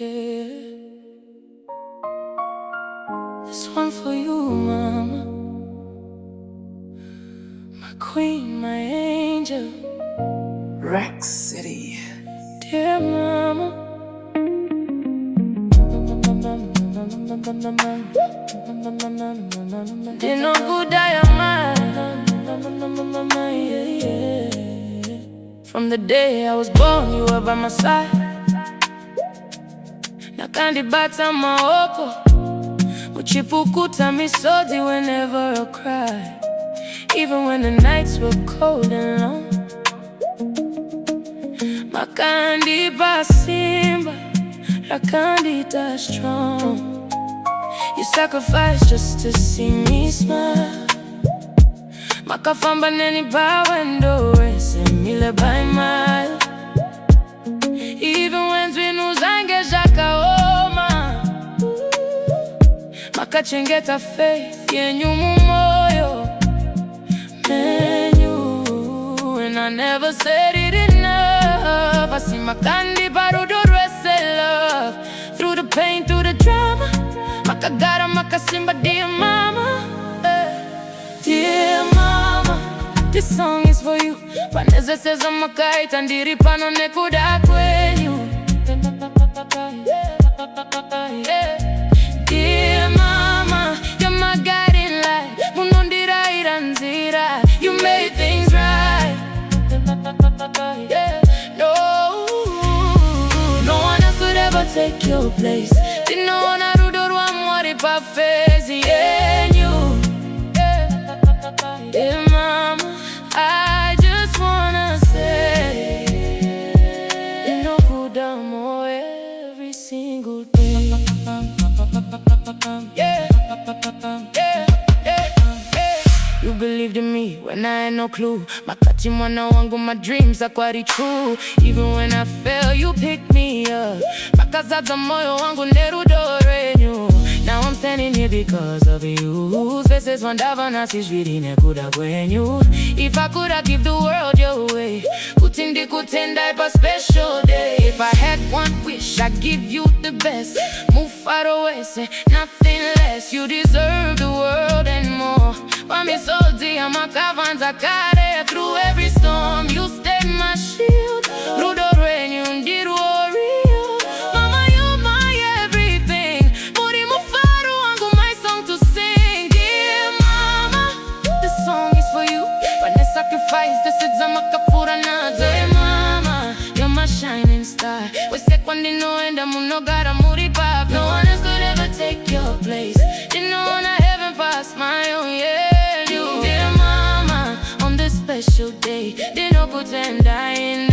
yeah. This one for you, mama, my queen, my angel, Rex City. dear mama. They no good diamond, yeah, yeah. From the day I was born, you were by my side. Nakandi bata maoko, uchipukuta misodi whenever I cry. Even when the nights were cold and long. Makandi basimba, rakandi da strong. You sacrificed just to see me smile. Makafamba neni ba wendo esemile by mile. Even when twinuzange jakaoma, makachengeta faith yenyu mumoyo menu. And I never said it enough. I see makandi barudurwese love. Through the pain, through the drama, makagara makasimba, dear mama, dear mama. This song is for you. Paneze seza makaita ndiri pano nekuda kwenyu. Dear mama, you're my guiding light. Munondira iranzira, you made things right. No one else could ever take your place. Dinaona rudorwa mwari pafezi yenyu. Dear mama, I just wanna say, you know kuda mo every single day. Yeah, yeah, yeah, yeah. You believed in me when I had no clue. Makati mwana wangu, my dreams are quite true. Even when I fell, you picked me up. Makazaza moyo wangu nerudorenyu. Now I'm standing here because of you. Faces wandava na sijviri nekuda kwenyu. If I could, I'd give the world your way. Kutindi kutenda ipa special day. If I had one wish, I'd give you the best. Move far away, say nothing less. You deserve the world and more. Wami soldi amakavanza kare. Through every storm, you stayed my shield. Rudo renyu ndiru orio. Mama, you're my everything. Muri mufaru wangu, my song to sing. Dear mama, this song is for you. When I sacrifice, this is a makapura na. Dear mama, you're my shining star. We say kwandi no enda munogara muri pap. No one else could ever take your place. Didn't know when I haven't passed my own, yeah. You, dear mama, on this special day, didn't know kutenda in